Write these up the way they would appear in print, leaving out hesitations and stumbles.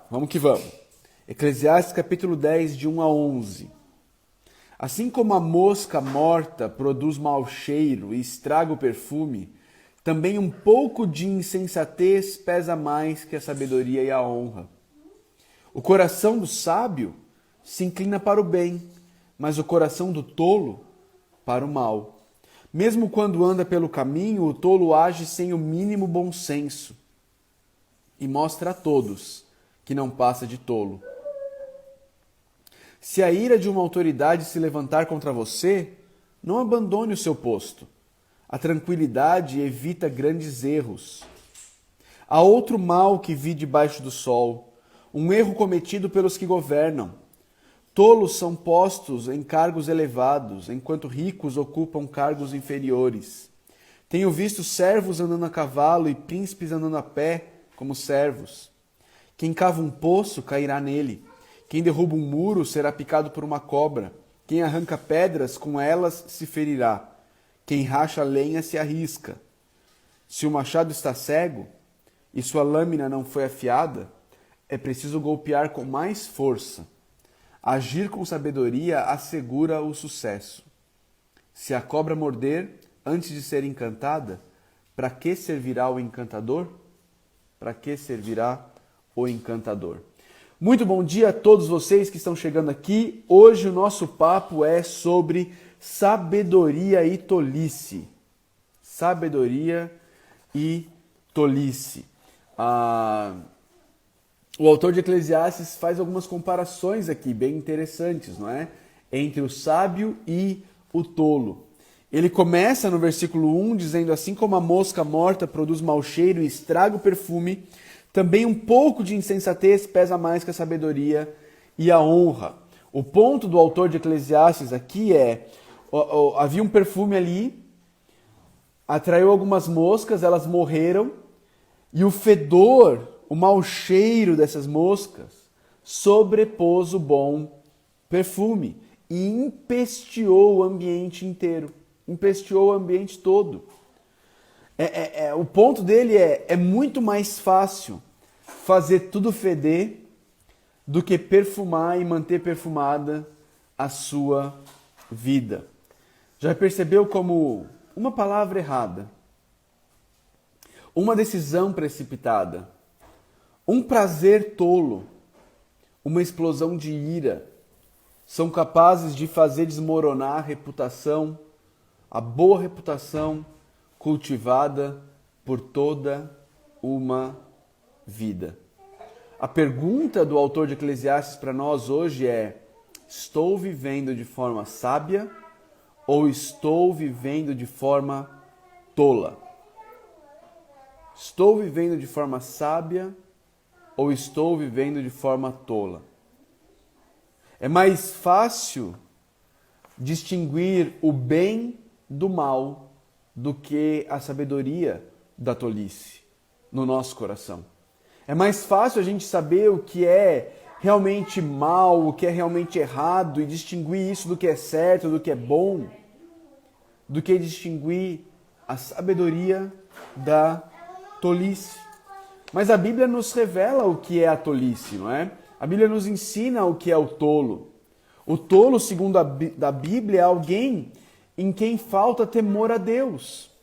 Vamos que vamos. Eclesiastes capítulo 10, de 1 a 11. Assim como a mosca morta produz mau cheiro e estraga o perfume, também um pouco de insensatez pesa mais que a sabedoria e a honra. O coração do sábio se inclina para o bem, mas o coração do tolo para o mal. Mesmo quando anda pelo caminho, o tolo age sem o mínimo bom senso e mostra a todos que não passa de tolo. Se a ira de uma autoridade se levantar contra você, não abandone o seu posto. A tranquilidade evita grandes erros. Há outro mal que vi debaixo do sol, um erro cometido pelos que governam. Tolos são postos em cargos elevados, enquanto ricos ocupam cargos inferiores. Tenho visto servos andando a cavalo e príncipes andando a pé como servos. Quem cava um poço cairá nele. Quem derruba um muro será picado por uma cobra. Quem arranca pedras, com elas se ferirá. Quem racha lenha se arrisca. Se o machado está cego e sua lâmina não foi afiada, é preciso golpear com mais força. Agir com sabedoria assegura o sucesso. Se a cobra morder antes de ser encantada, para que servirá o encantador? Para que servirá o encantador? Muito bom dia a todos vocês que estão chegando aqui. Hoje o nosso papo é sobre sabedoria e tolice. Sabedoria e tolice. O autor de Eclesiastes faz algumas comparações aqui, bem interessantes, não é? Entre o sábio e o tolo. Ele começa no versículo 1 dizendo: assim como a mosca morta produz mau cheiro e estraga o perfume, também um pouco de insensatez pesa mais que a sabedoria e a honra. O ponto do autor de Eclesiastes aqui é: havia um perfume ali, atraiu algumas moscas, elas morreram, e o fedor, o mau cheiro dessas moscas, sobrepôs o bom perfume e empesteou o ambiente inteiro, empesteou o ambiente todo. O ponto dele é muito mais fácil fazer tudo feder do que perfumar e manter perfumada a sua vida. Já percebeu como uma palavra errada, uma decisão precipitada, um prazer tolo, uma explosão de ira são capazes de fazer desmoronar a reputação, a boa reputação cultivada por toda uma vida. A pergunta do autor de Eclesiastes para nós hoje é: estou vivendo de forma sábia ou estou vivendo de forma tola? Estou vivendo de forma sábia ou estou vivendo de forma tola? É mais fácil distinguir o bem do mal do que a sabedoria da tolice no nosso coração. É mais fácil a gente saber o que é realmente mal, o que é realmente errado e distinguir isso do que é certo, do que é bom, do que distinguir a sabedoria da tolice. Mas a Bíblia nos revela o que é a tolice, não é? A Bíblia nos ensina o que é o tolo. O tolo, segundo a Bíblia, é alguém em quem falta temor a Deus.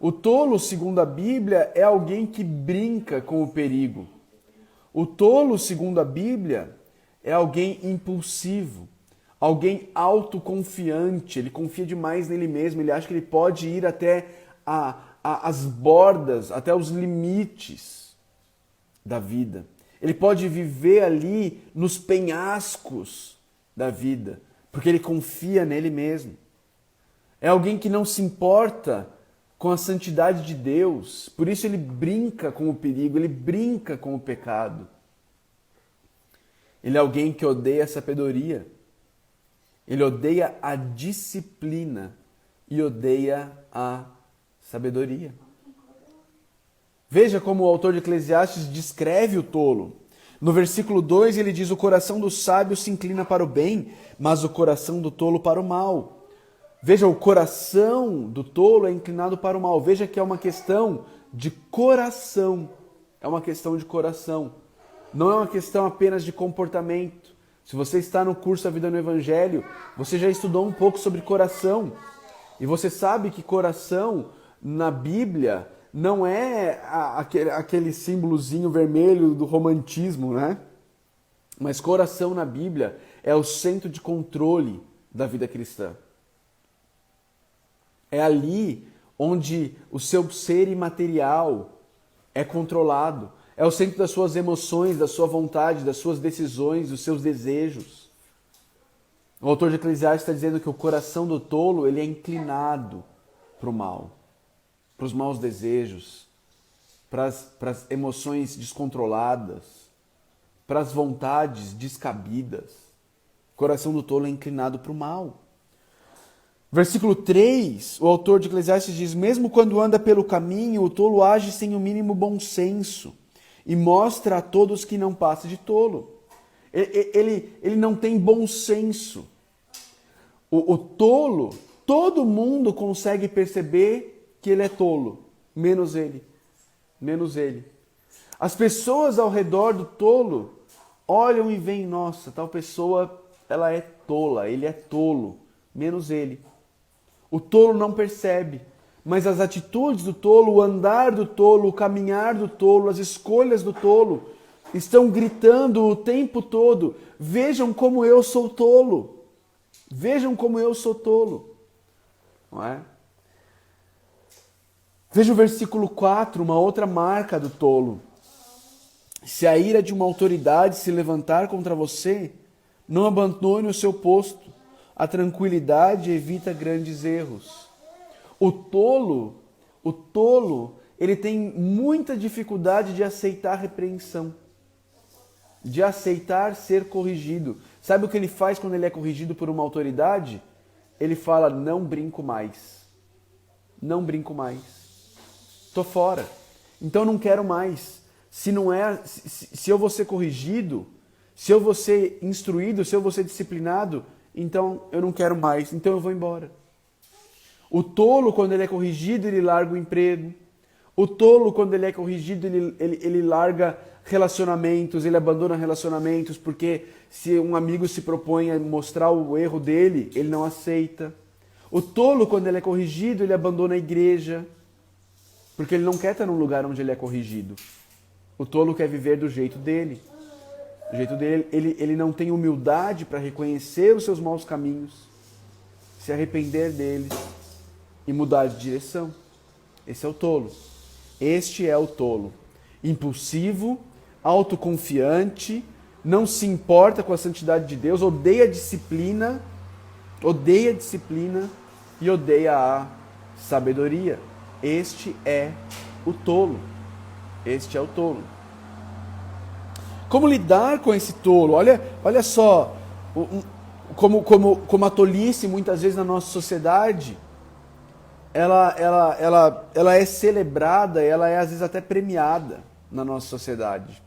O tolo, segundo a Bíblia, é alguém que brinca com o perigo. O tolo, segundo a Bíblia, é alguém impulsivo, alguém autoconfiante. Ele confia demais nele mesmo, ele acha que ele pode ir até as bordas, até os limites da vida. Ele pode viver ali nos penhascos da vida, porque ele confia nele mesmo. É alguém que não se importa com a santidade de Deus, por isso ele brinca com o perigo, ele brinca com o pecado. Ele é alguém que odeia a sabedoria, ele odeia a disciplina e odeia a sabedoria. Veja como o autor de Eclesiastes descreve o tolo. No versículo 2 ele diz: o coração do sábio se inclina para o bem, mas o coração do tolo para o mal. Veja, o coração do tolo é inclinado para o mal. Veja que é uma questão de coração. É uma questão de coração. não é uma questão apenas de comportamento. Se você está no curso A Vida no Evangelho, você já estudou um pouco sobre coração. E você sabe que coração, na Bíblia, não é aquele símbolozinho vermelho do romantismo, né? Mas coração na Bíblia é o centro de controle da vida cristã. É ali onde o seu ser imaterial é controlado. É o centro das suas emoções, da sua vontade, das suas decisões, dos seus desejos. O autor de Eclesiastes está dizendo que o coração do tolo ele é inclinado para o mal, para os maus desejos, para as emoções descontroladas, para as vontades descabidas. O coração do tolo é inclinado para o mal. Versículo 3, o autor de Eclesiastes diz: mesmo quando anda pelo caminho, o tolo age sem o mínimo bom senso e mostra a todos que não passa de tolo. Ele não tem bom senso. O tolo, todo mundo consegue perceber que ele é tolo, menos ele. Menos ele. As pessoas ao redor do tolo olham e veem: nossa, tal pessoa, ela é tola, ele é tolo, menos ele. O tolo não percebe, mas as atitudes do tolo, o andar do tolo, o caminhar do tolo, as escolhas do tolo, estão gritando o tempo todo: vejam como eu sou tolo. Vejam como eu sou tolo. Não é? Veja o versículo 4, uma outra marca do tolo. Se a ira de uma autoridade se levantar contra você, não abandone o seu posto. A tranquilidade evita grandes erros. O tolo, ele tem muita dificuldade de aceitar repreensão, de aceitar ser corrigido. Sabe o que ele faz quando ele é corrigido por uma autoridade? Ele fala: não brinco mais. Não brinco mais. Tô fora. Então não quero mais. Se eu vou ser corrigido, se eu vou ser instruído, se eu vou ser disciplinado, então eu não quero mais, então eu vou embora. O tolo, quando ele é corrigido, ele larga o emprego. O tolo, quando ele é corrigido, ele larga relacionamentos, ele abandona relacionamentos, porque se um amigo se propõe a mostrar o erro dele, ele não aceita. O tolo, quando ele é corrigido, ele abandona a igreja, porque ele não quer estar num lugar onde ele é corrigido. O tolo quer viver do jeito dele. Do jeito dele, ele não tem humildade para reconhecer os seus maus caminhos, se arrepender deles e mudar de direção. Esse é o tolo. Este é o tolo. Impulsivo, autoconfiante, não se importa com a santidade de Deus, odeia a disciplina e odeia a sabedoria. Este é o tolo. Este é o tolo. Como lidar com esse tolo? Olha só, como a tolice muitas vezes na nossa sociedade, ela é celebrada, ela é às vezes até premiada na nossa sociedade.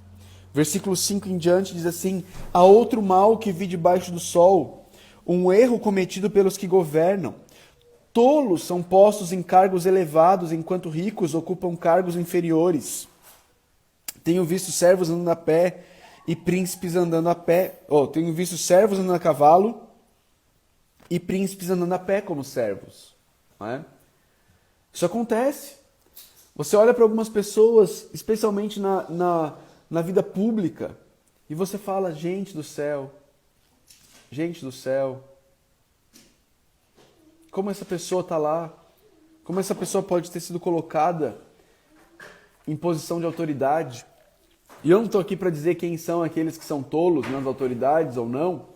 Versículo 5 em diante diz assim: há outro mal que vi debaixo do sol, um erro cometido pelos que governam. Tolos são postos em cargos elevados, enquanto ricos ocupam cargos inferiores. Tenho visto servos andando a pé e príncipes andando a pé. Tenho visto servos andando a cavalo e príncipes andando a pé como servos. Não é? Isso acontece. Você olha para algumas pessoas, especialmente na vida pública, e você fala: gente do céu, como essa pessoa está lá? Como essa pessoa pode ter sido colocada em posição de autoridade? E eu não estou aqui para dizer quem são aqueles que são tolos nas autoridades ou não,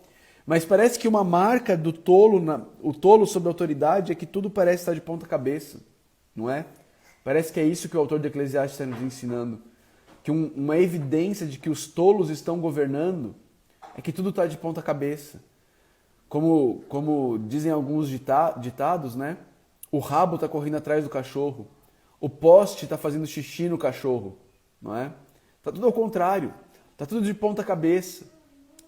mas parece que uma marca do tolo, o tolo sobre a autoridade, é que tudo parece estar de ponta cabeça, não é? Parece que é isso que o autor de Eclesiastes está nos ensinando, que uma evidência de que os tolos estão governando é que tudo está de ponta cabeça. Como dizem alguns ditados, né? O rabo está correndo atrás do cachorro, o poste está fazendo xixi no cachorro, não é? Está tudo ao contrário, está tudo de ponta cabeça.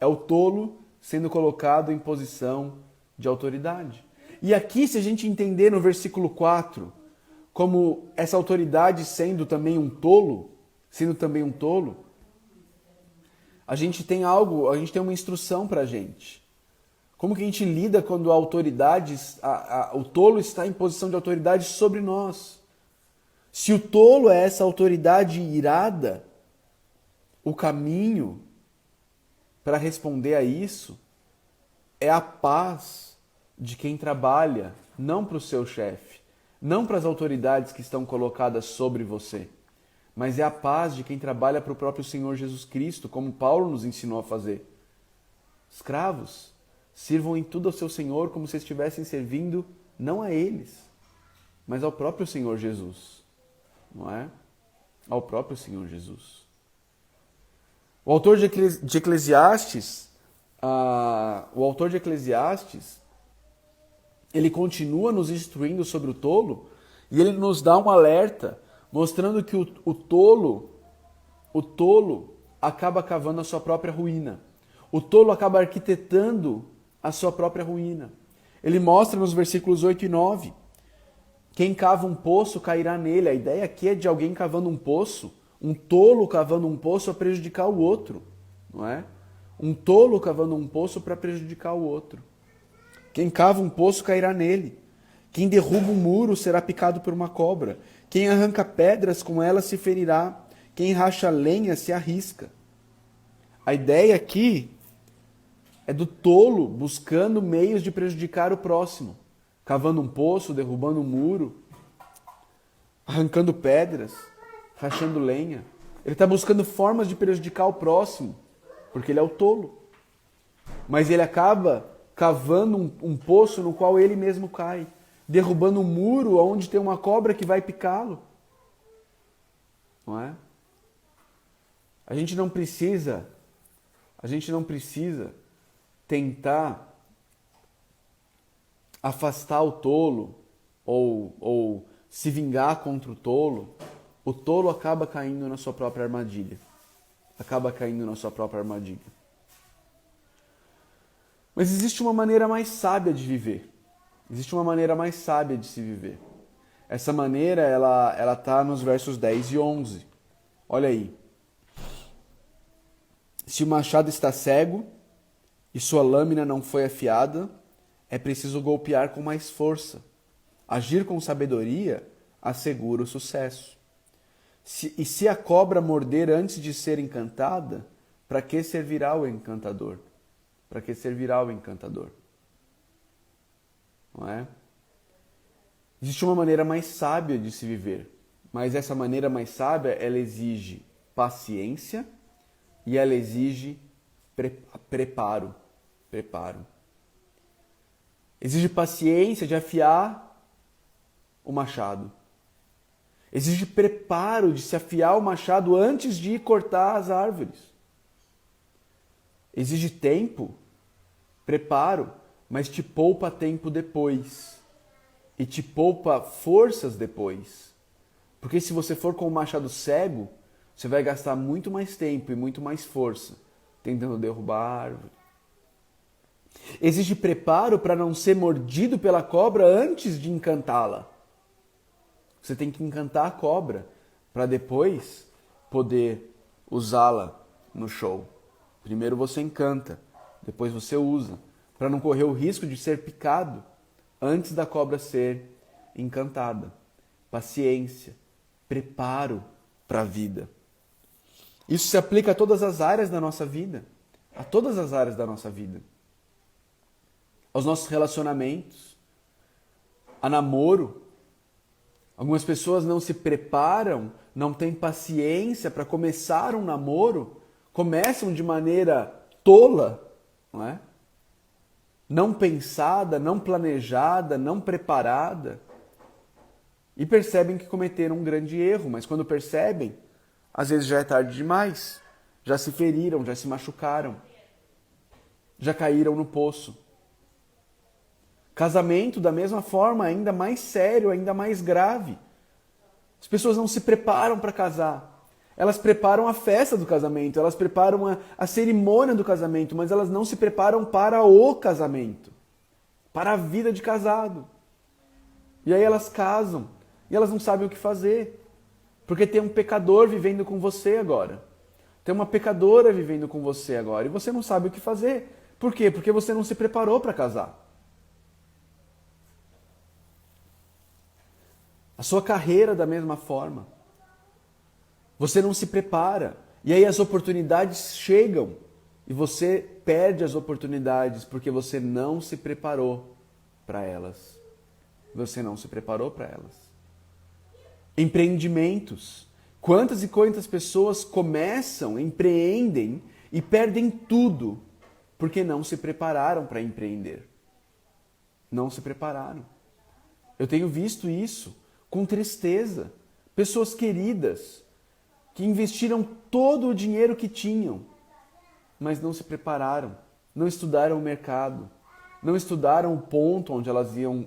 É o tolo sendo colocado em posição de autoridade. E aqui, se a gente entender no versículo 4, como essa autoridade sendo também um tolo, A gente tem algo, a gente tem uma instrução para a gente. Como que a gente lida quando a autoridade, o tolo está em posição de autoridade sobre nós? Se o tolo é essa autoridade irada, o caminho para responder a isso é a paz de quem trabalha, não para o seu chefe, não para as autoridades que estão colocadas sobre você, mas é a paz de quem trabalha para o próprio Senhor Jesus Cristo, como Paulo nos ensinou a fazer. Escravos, sirvam em tudo ao seu Senhor como se estivessem servindo não a eles, mas ao próprio Senhor Jesus. Não é? Ao próprio Senhor Jesus. O autor de Eclesiastes, ele continua nos instruindo sobre o tolo e ele nos dá um alerta mostrando que o tolo acaba cavando a sua própria ruína. O tolo acaba arquitetando a sua própria ruína. Ele mostra nos versículos 8 e 9. Quem cava um poço cairá nele. A ideia aqui é de alguém cavando um poço, um tolo cavando um poço a prejudicar o outro, não é? Um tolo cavando um poço para prejudicar o outro. Quem cava um poço cairá nele. Quem derruba um muro será picado por uma cobra. Quem arranca pedras com ela se ferirá. Quem racha lenha se arrisca. A ideia aqui é do tolo buscando meios de prejudicar o próximo. Cavando um poço, derrubando um muro, arrancando pedras, rachando lenha. Ele está buscando formas de prejudicar o próximo, porque ele é o tolo. Mas ele acaba cavando um poço no qual ele mesmo cai, derrubando um muro onde tem uma cobra que vai picá-lo. Não é? A gente não precisa tentar afastar o tolo ou se vingar contra o tolo acaba caindo na sua própria armadilha. Mas existe uma maneira mais sábia de viver. Existe uma maneira mais sábia de se viver. Essa maneira, ela está nos versos 10 e 11. Olha aí. Se o machado está cego e sua lâmina não foi afiada, é preciso golpear com mais força. Agir com sabedoria assegura o sucesso. E se a cobra morder antes de ser encantada, para que servirá o encantador? Para que servirá o encantador? Não é? Existe uma maneira mais sábia de se viver, mas essa maneira mais sábia, ela exige paciência e ela exige preparo. Exige paciência de afiar o machado. Exige preparo de se afiar o machado antes de cortar as árvores. Exige tempo, preparo, mas te poupa tempo depois. E te poupa forças depois. Porque se você for com o machado cego, você vai gastar muito mais tempo e muito mais força tentando derrubar a árvore. Exige preparo para não ser mordido pela cobra antes de encantá-la. Você tem que encantar a cobra para depois poder usá-la no show. Primeiro você encanta, depois você usa, para não correr o risco de ser picado antes da cobra ser encantada. Paciência, preparo para a vida. Isso se aplica a todas as áreas da nossa vida. A todas as áreas da nossa vida. Aos nossos relacionamentos, a namoro. Algumas pessoas não se preparam, não têm paciência para começar um namoro, começam de maneira tola, não é? Não pensada, não planejada, não preparada, e percebem que cometeram um grande erro, mas quando percebem, às vezes já é tarde demais, já se feriram, já se machucaram, já caíram no poço. Casamento, da mesma forma, ainda mais sério, ainda mais grave. As pessoas não se preparam para casar. Elas preparam a festa do casamento, elas preparam a cerimônia do casamento, mas elas não se preparam para o casamento, para a vida de casado. E aí elas casam e elas não sabem o que fazer, porque tem um pecador vivendo com você agora. Tem uma pecadora vivendo com você agora e você não sabe o que fazer. Por quê? Porque você não se preparou para casar. A sua carreira da mesma forma. Você não se prepara. E aí as oportunidades chegam e você perde as oportunidades porque você não se preparou para elas. Você não se preparou para elas. Empreendimentos. Quantas e quantas pessoas começam, empreendem e perdem tudo porque não se prepararam para empreender. Não se prepararam. Eu tenho visto isso com tristeza. Pessoas queridas que investiram todo o dinheiro que tinham, mas não se prepararam, não estudaram o mercado, não estudaram o ponto onde elas iam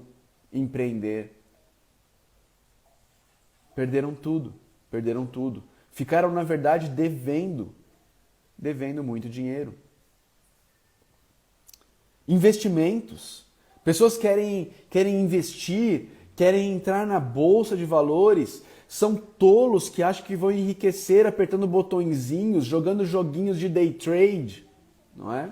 empreender. Perderam tudo, perderam tudo. Ficaram, na verdade, devendo muito dinheiro. Investimentos. Pessoas querem investir, querem entrar na bolsa de valores, são tolos que acham que vão enriquecer apertando botõezinhos, jogando joguinhos de day trade, não é?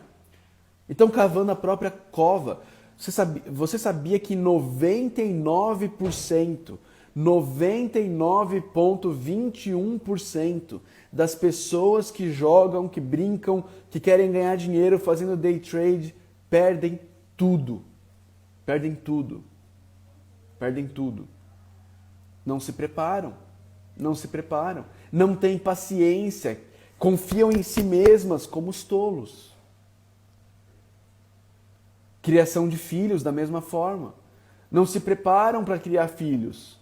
E estão cavando a própria cova. Você sabia que 99,21% das pessoas que jogam, que brincam, que querem ganhar dinheiro fazendo day trade, perdem tudo. Perdem tudo. Perdem tudo. Não se preparam. Não se preparam. Não têm paciência. Confiam em si mesmas como os tolos. Criação de filhos da mesma forma. Não se preparam para criar filhos.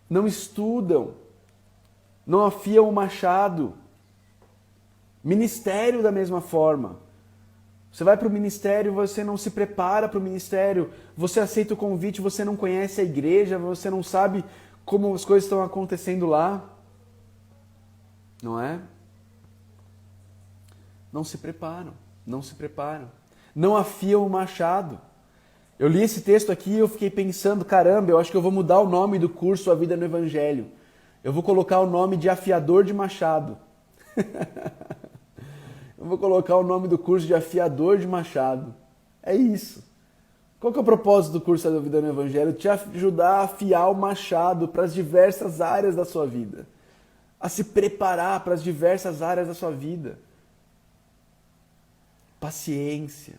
Não estudam. Não afiam o machado. Ministério da mesma forma. Você vai para o ministério, você não se prepara para o ministério, você aceita o convite, você não conhece a igreja, você não sabe como as coisas estão acontecendo lá. Não é? Não se preparam, não se preparam. Não afiam o machado. Eu li esse texto aqui e eu fiquei pensando, caramba, eu acho que eu vou mudar o nome do curso A Vida no Evangelho. Eu vou colocar o nome de afiador de machado. Eu vou colocar o nome do curso de afiador de machado. É isso. Qual que é o propósito do curso da Vida no Evangelho? Te ajudar a afiar o machado para as diversas áreas da sua vida. A se preparar para as diversas áreas da sua vida. Paciência,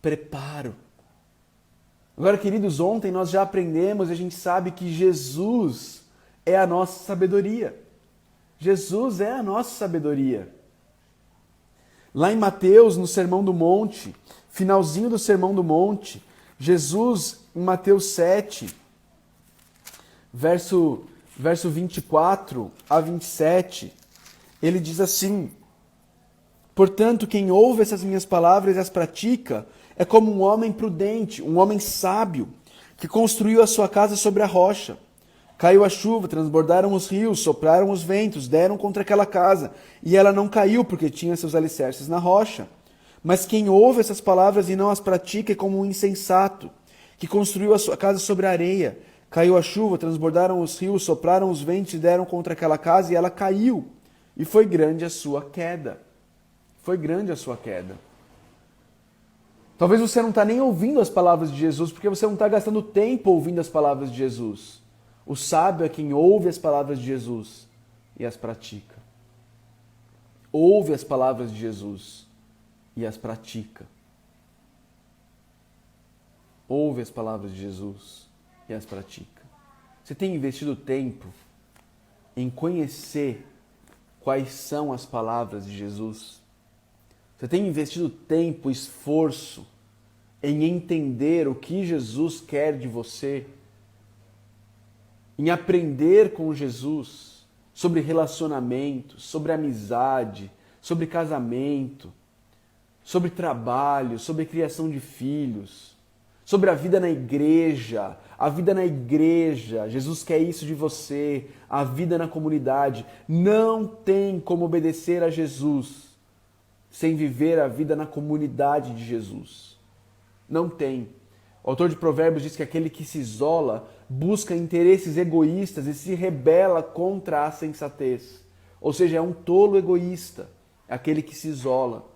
preparo. Agora, queridos, ontem nós já aprendemos e a gente sabe que Jesus é a nossa sabedoria. Jesus é a nossa sabedoria. Lá em Mateus, no Sermão do Monte, finalzinho do Sermão do Monte, Jesus, em Mateus 7, verso 24 a 27, ele diz assim: portanto, quem ouve essas minhas palavras e as pratica é como um homem prudente, um homem sábio, que construiu a sua casa sobre a rocha. Caiu a chuva, transbordaram os rios, sopraram os ventos, deram contra aquela casa, e ela não caiu, porque tinha seus alicerces na rocha. Mas quem ouve essas palavras e não as pratica é como um insensato, que construiu a sua casa sobre a areia. Caiu a chuva, transbordaram os rios, sopraram os ventos e deram contra aquela casa, e ela caiu. E foi grande a sua queda. Foi grande a sua queda. Talvez você não está nem ouvindo as palavras de Jesus, porque você não está gastando tempo ouvindo as palavras de Jesus. O sábio é quem ouve as palavras de Jesus e as pratica. Ouve as palavras de Jesus e as pratica. Ouve as palavras de Jesus e as pratica. Você tem investido tempo em conhecer quais são as palavras de Jesus? Você tem investido tempo, esforço em entender o que Jesus quer de você? Em aprender com Jesus sobre relacionamentos, sobre amizade, sobre casamento, sobre trabalho, sobre criação de filhos, sobre a vida na igreja, a vida na igreja. Jesus quer isso de você, a vida na comunidade. Não tem como obedecer a Jesus sem viver a vida na comunidade de Jesus. Não tem. O autor de Provérbios diz que aquele que se isola busca interesses egoístas e se rebela contra a sensatez. Ou seja, é um tolo egoísta. é aquele que se isola.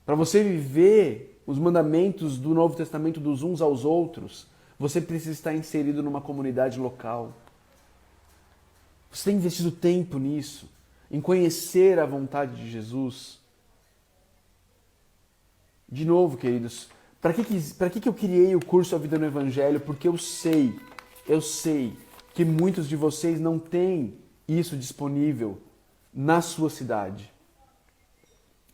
Para você viver os mandamentos do Novo Testamento dos uns aos outros, você precisa estar inserido numa comunidade local. Você tem investido tempo nisso, em conhecer a vontade de Jesus. De novo, queridos, para que eu criei o curso A Vida no Evangelho? Porque eu sei que muitos de vocês não têm isso disponível na sua cidade.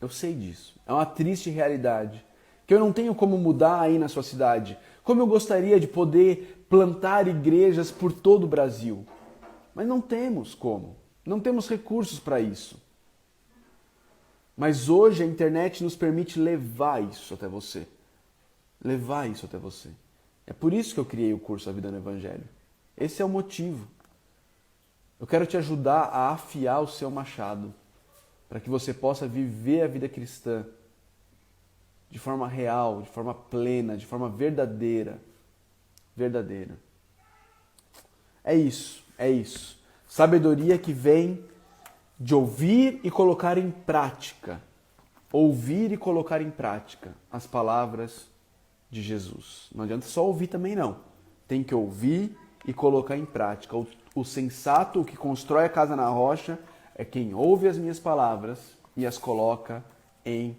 Eu sei disso. É uma triste realidade. Que eu não tenho como mudar aí na sua cidade. Como eu gostaria de poder plantar igrejas por todo o Brasil. Mas não temos como. Não temos recursos para isso. Mas hoje a internet nos permite levar isso até você. Levar isso até você. É por isso que eu criei o curso A Vida no Evangelho. Esse é o motivo. Eu quero te ajudar a afiar o seu machado, para que você possa viver a vida cristã de forma real, de forma plena, de forma verdadeira. Verdadeira. É isso, é isso. Sabedoria que vem de ouvir e colocar em prática. Ouvir e colocar em prática as palavras de Jesus. Não adianta só ouvir também não. Tem que ouvir e colocar em prática. O sensato, o que constrói a casa na rocha, é quem ouve as minhas palavras e as coloca em